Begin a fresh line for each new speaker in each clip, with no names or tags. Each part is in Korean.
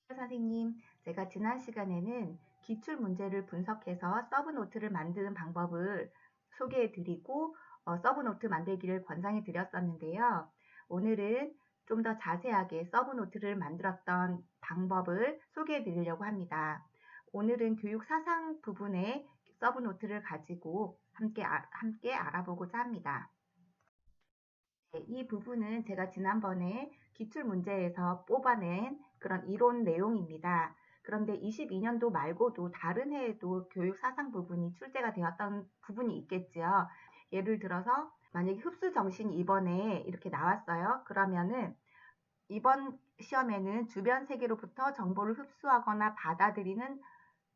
선생님, 제가 지난 시간에는 기출 문제를 분석해서 서브노트를 만드는 방법을 소개해 드리고 서브노트 만들기를 권장해 드렸었는데요. 오늘은 좀 더 자세하게 서브노트를 만들었던 방법을 소개해 드리려고 합니다. 오늘은 교육 사상 부분의 서브노트를 가지고 함께 알아보고자 합니다. 네, 이 부분은 제가 지난번에 기출 문제에서 뽑아낸 그런 이론 내용입니다. 그런데 22년도 말고도 다른 해에도 교육 사상 부분이 출제가 되었던 부분이 있겠지요. 예를 들어서 만약에 흡수 정신이 이번에 이렇게 나왔어요. 그러면은 이번 시험에는 주변 세계로부터 정보를 흡수하거나 받아들이는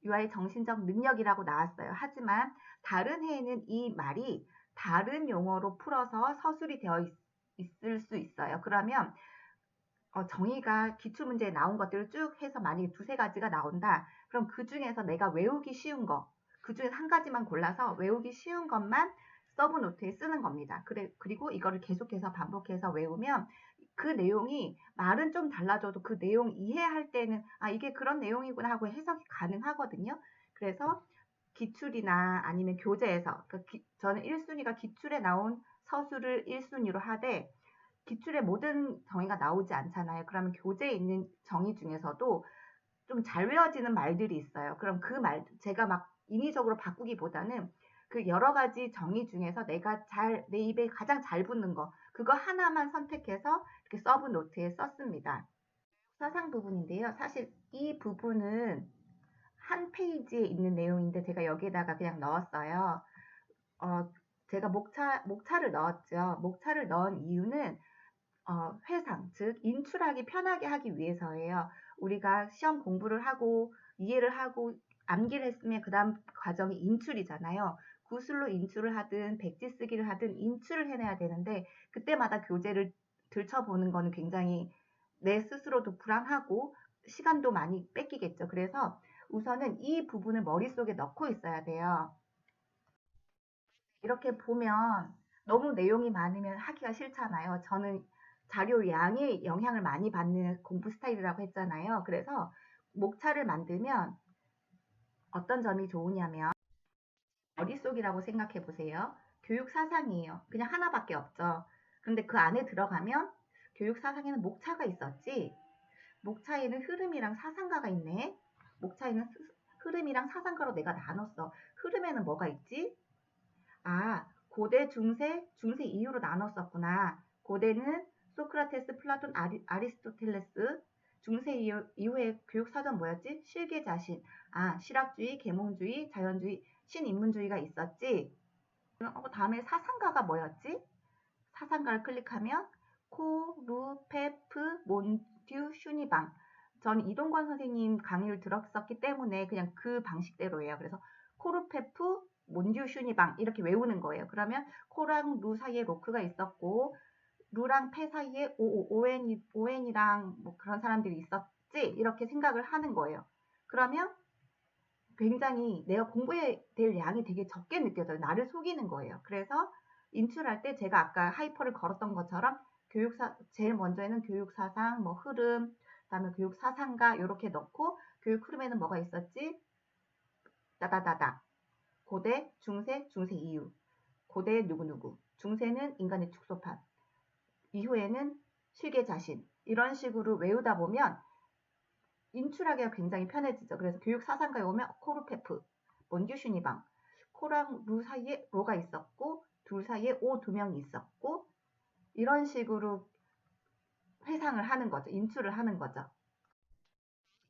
유아의 정신적 능력이라고 나왔어요. 하지만 다른 해에는 이 말이 다른 용어로 풀어서 서술이 되어 있을 수 있어요. 그러면 정의가 기출문제에 나온 것들을 쭉 해서 만약에 두세 가지가 나온다. 그럼 그 중에서 내가 외우기 쉬운 거, 그 중에 한 가지만 골라서 외우기 쉬운 것만 서브노트에 쓰는 겁니다. 그리고 이거를 계속해서 반복해서 외우면 그 내용이 말은 좀 달라져도 그 내용 이해할 때는 이게 그런 내용이구나 하고 해석이 가능하거든요. 그래서 기출이나 아니면 교재에서 저는 1순위가 기출에 나온 서술을 1순위로 하되 기출에 모든 정의가 나오지 않잖아요. 그러면 교재에 있는 정의 중에서도 좀 잘 외워지는 말들이 있어요. 그럼 그 말, 제가 막 인위적으로 바꾸기보다는 그 여러 가지 정의 중에서 내 입에 가장 잘 붙는 거, 그거 하나만 선택해서 이렇게 서브 노트에 썼습니다. 사상 부분인데요. 사실 이 부분은 한 페이지에 있는 내용인데 제가 여기에다가 그냥 넣었어요. 제가 목차를 넣었죠. 목차를 넣은 이유는 회상, 즉 인출하기 편하게 하기 위해서예요. 우리가 시험 공부를 하고 이해를 하고 암기를 했으면 그 다음 과정이 인출이잖아요. 구술로 인출을 하든 백지 쓰기를 하든 인출을 해내야 되는데 그때마다 교재를 들춰보는 거는 굉장히 내 스스로도 불안하고 시간도 많이 뺏기겠죠. 그래서 우선은 이 부분을 머릿속에 넣고 있어야 돼요. 이렇게 보면 너무 내용이 많으면 하기가 싫잖아요. 저는 자료 양에 영향을 많이 받는 공부 스타일이라고 했잖아요. 그래서 목차를 만들면 어떤 점이 좋으냐면 머릿속이라고 생각해 보세요. 교육 사상이에요. 그냥 하나밖에 없죠. 근데 그 안에 들어가면 교육 사상에는 목차가 있었지. 목차에는 흐름이랑 사상가가 있네. 목차에는 흐름이랑 사상가로 내가 나눴어. 흐름에는 뭐가 있지? 고대, 중세, 중세 이후로 나눴었구나. 고대는 소크라테스, 플라톤, 아리스토텔레스. 중세 이후의 교육사전 뭐였지? 실계 자신. 실학주의, 계몽주의, 자연주의, 신인문주의가 있었지. 다음에 사상가가 뭐였지? 사상가를 클릭하면 코르페프, 몬듀, 슈니방. 전 이동건 선생님 강의를 들었었기 때문에 그냥 그 방식대로예요. 그래서 코르페프, 몬듀, 슈니방 이렇게 외우는 거예요. 그러면 코랑 루 사이에 로크가 있었고 루랑 페 사이에 오웬이랑 뭐 그런 사람들이 있었지 이렇게 생각을 하는 거예요. 그러면 굉장히 내가 공부해야 될 양이 되게 적게 느껴져요. 나를 속이는 거예요. 그래서 인출할 때 제가 아까 하이퍼를 걸었던 것처럼 제일 먼저에는 교육사상, 뭐 흐름, 그다음에 교육사상가 이렇게 넣고 교육 흐름에는 뭐가 있었지? 따다다다. 고대, 중세, 중세 이후. 고대 누구누구. 중세는 인간의 축소판. 이후에는 실계 자신. 이런 식으로 외우다 보면 인출하기가 굉장히 편해지죠. 그래서 교육 사상가에 오면 코르페프, 몬듀슈니방, 코랑 루 사이에 로가 있었고 둘 사이에 오 두 명이 있었고 이런 식으로 회상을 하는 거죠. 인출을 하는 거죠.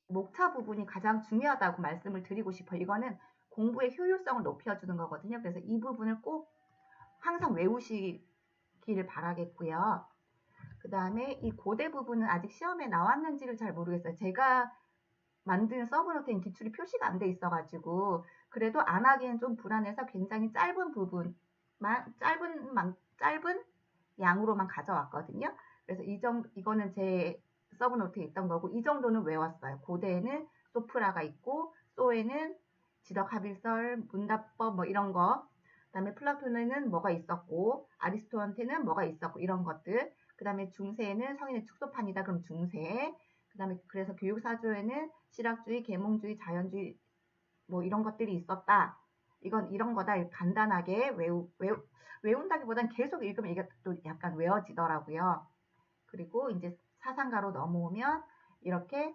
목차 부분이 가장 중요하다고 말씀을 드리고 싶어요. 이거는 공부의 효율성을 높여주는 거거든요. 그래서 이 부분을 꼭 항상 외우시기를 바라겠고요. 그 다음에 이 고대 부분은 아직 시험에 나왔는지를 잘 모르겠어요. 제가 만든 서브노트엔 기출이 표시가 안 돼 있어가지고 그래도 안 하기엔 좀 불안해서 굉장히 짧은 부분만 짧은 양으로만 가져왔거든요. 그래서 이거는 제 서브노트에 있던 거고 이 정도는 외웠어요. 고대에는 소프라가 있고 소에는 지덕합일설, 문답법 뭐 이런 거. 그다음에 플라톤에는 뭐가 있었고 아리스토한테는 뭐가 있었고 이런 것들. 그다음에 중세에는 성인의 축소판이다. 그럼 중세. 그다음에 그래서 교육사조에는 실학주의, 계몽주의, 자연주의 뭐 이런 것들이 있었다. 이건 이런 거다. 간단하게 외운다기보단 계속 읽으면 이게 또 약간 외워지더라고요. 그리고 이제 사상가로 넘어오면 이렇게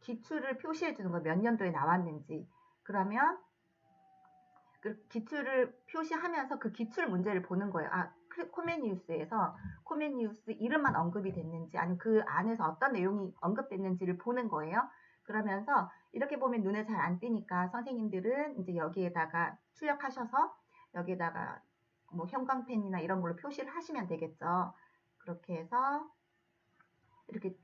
기출을 표시해 주는 거예요. 몇 년도에 나왔는지. 그러면 그 기출을 표시하면서 그 기출 문제를 보는 거예요. 아, 코멘니우스에서 코멘니우스 이름만 언급이 됐는지 아니면 그 안에서 어떤 내용이 언급됐는지를 보는 거예요. 그러면서 이렇게 보면 눈에 잘 안 띄니까 선생님들은 이제 여기에다가 출력하셔서 여기에다가 뭐 형광펜이나 이런 걸로 표시를 하시면 되겠죠. 그렇게 해서 이렇게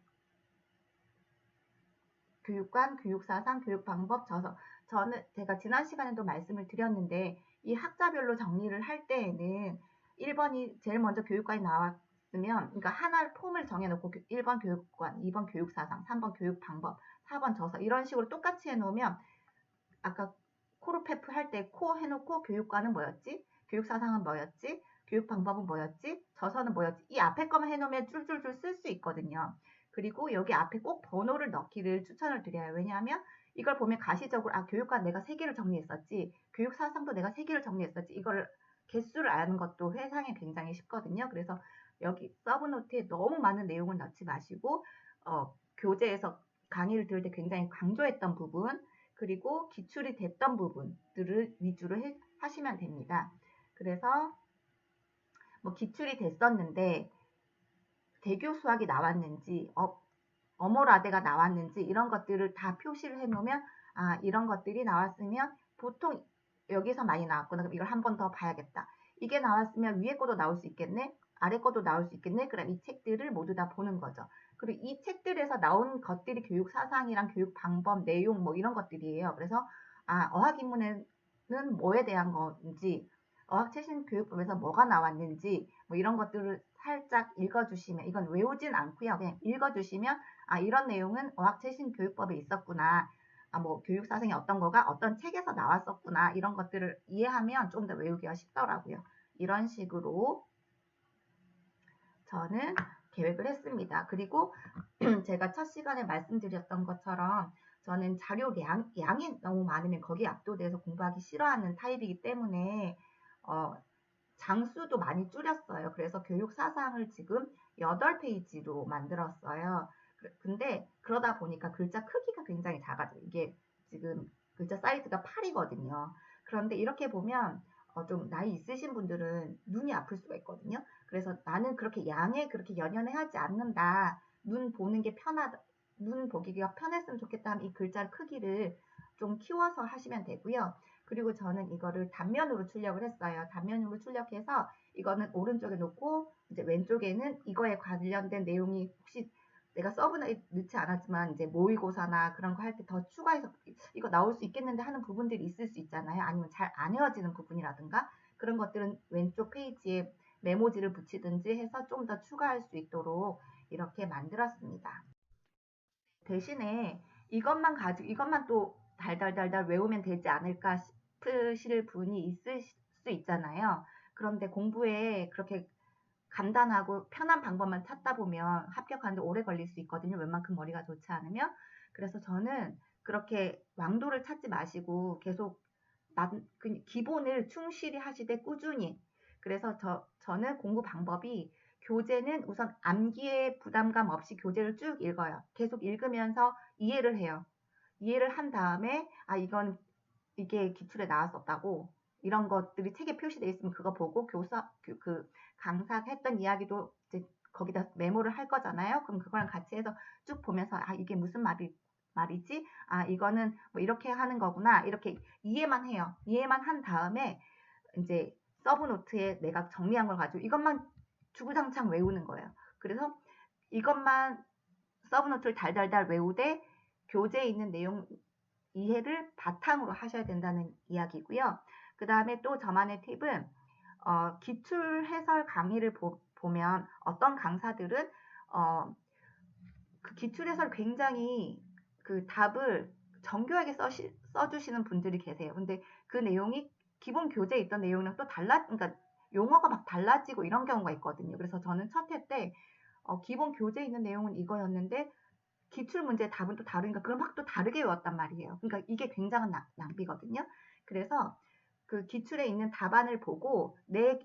교육관, 교육사상, 교육방법, 저는 제가 지난 시간에도 말씀을 드렸는데 이 학자별로 정리를 할 때에는 1번이 제일 먼저 교육관이 나왔으면 그러니까 하나를 폼을 정해놓고 1번 교육관, 2번 교육사상, 3번 교육방법, 4번 저서 이런 식으로 똑같이 해놓으면 아까 코르페프 할 때 코 해놓고 교육관은 뭐였지? 교육사상은 뭐였지? 교육방법은 뭐였지? 저서는 뭐였지? 이 앞에 것만 해놓으면 줄줄줄 쓸 수 있거든요. 그리고 여기 앞에 꼭 번호를 넣기를 추천을 드려요. 왜냐하면 이걸 보면 가시적으로 아 교육관 내가 3개를 정리했었지 교육사상도 내가 3개를 정리했었지 이걸 개수를 아는 것도 회상에 굉장히 쉽거든요. 그래서 여기 서브노트에 너무 많은 내용을 넣지 마시고 교재에서 강의를 들을 때 굉장히 강조했던 부분 그리고 기출이 됐던 부분들을 위주로 하시면 됩니다. 그래서 뭐 기출이 됐었는데 대교 수학이 나왔는지 어모라데가 나왔는지 이런 것들을 다 표시를 해놓으면 아 이런 것들이 나왔으면 보통 여기서 많이 나왔구나. 그럼 이걸 한 번 더 봐야겠다. 이게 나왔으면 위에 것도 나올 수 있겠네. 아래 것도 나올 수 있겠네. 그럼 이 책들을 모두 다 보는 거죠. 그리고 이 책들에서 나온 것들이 교육 사상이랑 교육 방법, 내용 뭐 이런 것들이에요. 그래서 아 어학인문에는 뭐에 대한 건지 어학 최신 교육법에서 뭐가 나왔는지 뭐 이런 것들을 살짝 읽어주시면 이건 외우진 않고요. 그냥 읽어주시면 아 이런 내용은 어학 최신 교육법에 있었구나. 아, 뭐 교육사상이 어떤 거가 어떤 책에서 나왔었구나. 이런 것들을 이해하면 좀 더 외우기가 쉽더라고요. 이런 식으로 저는 계획을 했습니다. 그리고 제가 첫 시간에 말씀드렸던 것처럼 저는 양이 너무 많으면 거기에 압도돼서 공부하기 싫어하는 타입이기 때문에 장수도 많이 줄였어요. 그래서 교육 사상을 지금 8페이지로 만들었어요. 근데 그러다 보니까 글자 크기가 굉장히 작아져요. 이게 지금 글자 사이즈가 8이거든요. 그런데 이렇게 보면 좀 나이 있으신 분들은 눈이 아플 수가 있거든요. 그래서 나는 그렇게 양에 그렇게 연연해 하지 않는다. 눈 보기가 편했으면 좋겠다 하면 이 글자 크기를 좀 키워서 하시면 되고요. 그리고 저는 이거를 단면으로 출력을 했어요. 단면으로 출력해서 이거는 오른쪽에 놓고 이제 왼쪽에는 이거에 관련된 내용이 혹시 내가 서브에 넣지 않았지만 이제 모의고사나 그런 거 할 때 더 추가해서 이거 나올 수 있겠는데 하는 부분들이 있을 수 있잖아요. 아니면 잘 안 외워지는 부분이라든가 그런 것들은 왼쪽 페이지에 메모지를 붙이든지 해서 좀 더 추가할 수 있도록 이렇게 만들었습니다. 대신에 이것만 또 달달달달 외우면 되지 않을까 싶으실 분이 있을 수 있잖아요. 그런데 공부에 그렇게 간단하고 편한 방법만 찾다 보면 합격하는데 오래 걸릴 수 있거든요. 웬만큼 머리가 좋지 않으면. 그래서 저는 그렇게 왕도를 찾지 마시고 계속 기본을 충실히 하시되 꾸준히. 그래서 저는 공부 방법이 교재는 우선 암기에 부담감 없이 교재를 쭉 읽어요. 계속 읽으면서 이해를 해요. 이해를 한 다음에 아 이게 기출에 나왔었다고 이런 것들이 책에 표시되어 있으면 그거 보고 강사가 했던 이야기도 이제 거기다 메모를 할 거잖아요. 그럼 그거랑 같이 해서 쭉 보면서 아 이게 무슨 말이지? 아 이거는 뭐 이렇게 하는 거구나. 이렇게 이해만 해요. 이해만 한 다음에 이제 서브노트에 내가 정리한 걸 가지고 이것만 주구장창 외우는 거예요. 그래서 이것만 서브노트를 달달달 외우되 교재에 있는 내용 이해를 바탕으로 하셔야 된다는 이야기고요. 그 다음에 또 저만의 팁은 기출 해설 강의를 보면 어떤 강사들은 그 기출 해설 굉장히 그 답을 정교하게 써주시는 분들이 계세요. 근데 그 내용이 기본 교재에 있던 내용이랑 또 그러니까 용어가 막 달라지고 이런 경우가 있거든요. 그래서 저는 첫 해 때 기본 교재에 있는 내용은 이거였는데 기출 문제 답은 또 다르니까 그럼 확 또 다르게 외웠단 말이에요. 그러니까 이게 굉장한 낭비거든요. 그래서 그 기출에 있는 답안을 보고 내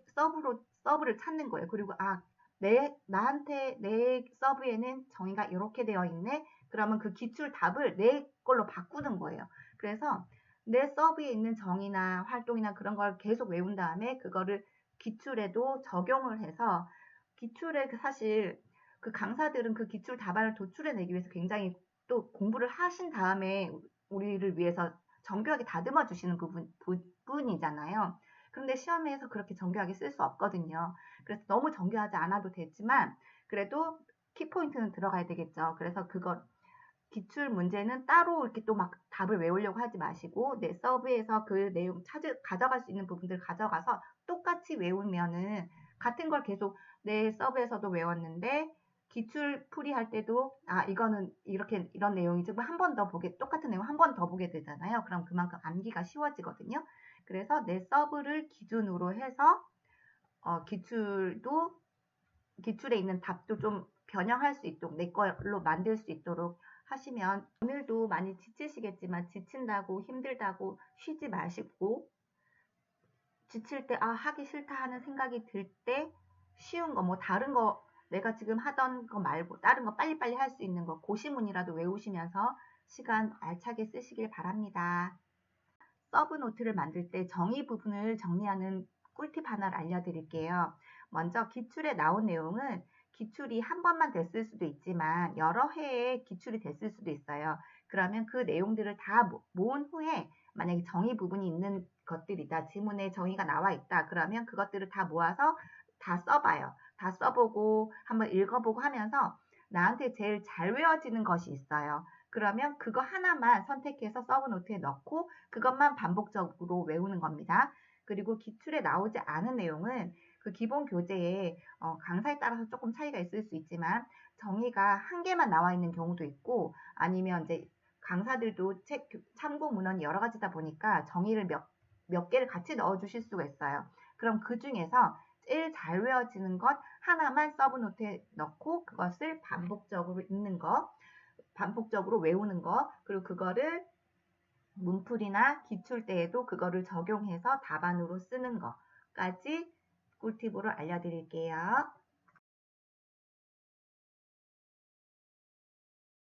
서브를 찾는 거예요. 그리고 나한테 내 서브에는 정의가 이렇게 되어 있네. 그러면 그 기출 답을 내 걸로 바꾸는 거예요. 그래서 내 서브에 있는 정의나 활동이나 그런 걸 계속 외운 다음에 그거를 기출에도 적용을 해서 기출에 사실 그 강사들은 그 기출 답안을 도출해내기 위해서 굉장히 또 공부를 하신 다음에 우리를 위해서 정교하게 다듬어 주시는 부분이잖아요. 그런데 시험에서 그렇게 정교하게 쓸 수 없거든요. 그래서 너무 정교하지 않아도 되지만 그래도 키포인트는 들어가야 되겠죠. 그래서 그거 기출 문제는 따로 이렇게 또 막 답을 외우려고 하지 마시고 내 서브에서 그 내용 가져갈 수 있는 부분들 가져가서 똑같이 외우면은 같은 걸 계속 내 서브에서도 외웠는데 기출 풀이할 때도 이거는 이렇게 이런 내용이지 한 번 더 똑같은 내용 한 번 더 보게 되잖아요. 그럼 그만큼 암기가 쉬워지거든요. 그래서 내 서브를 기준으로 해서 기출에 있는 답도 좀 변형할 수 있도록 내 걸로 만들 수 있도록 하시면 오늘도 많이 지치시겠지만 지친다고 힘들다고 쉬지 마시고 지칠 때 하기 싫다 하는 생각이 들 때 쉬운 거 뭐 다른 거 내가 지금 하던 거 말고 다른 거 빨리빨리 할 수 있는 거 고시문이라도 외우시면서 시간 알차게 쓰시길 바랍니다. 서브 노트를 만들 때 정의 부분을 정리하는 꿀팁 하나를 알려드릴게요. 먼저 기출에 나온 내용은 기출이 한 번만 됐을 수도 있지만 여러 해에 기출이 됐을 수도 있어요. 그러면 그 내용들을 다 모은 후에 만약에 정의 부분이 있는 것들이다. 지문에 정의가 나와 있다. 그러면 그것들을 다 모아서 다 써봐요. 다 써보고 한번 읽어보고 하면서 나한테 제일 잘 외워지는 것이 있어요. 그러면 그거 하나만 선택해서 서브노트에 넣고 그것만 반복적으로 외우는 겁니다. 그리고 기출에 나오지 않은 내용은 그 기본 교재에 강사에 따라서 조금 차이가 있을 수 있지만 정의가 한 개만 나와 있는 경우도 있고 아니면 이제 강사들도 참고 문헌이 여러 가지다 보니까 정의를 몇 개를 같이 넣어 주실 수가 있어요. 그럼 그 중에서 제일 잘 외워지는 것 하나만 서브노트에 넣고 그것을 반복적으로 읽는 거 반복적으로 외우는 거, 그리고 그거를 문풀이나 기출 때에도 그거를 적용해서 답안으로 쓰는 거까지 꿀팁으로 알려드릴게요.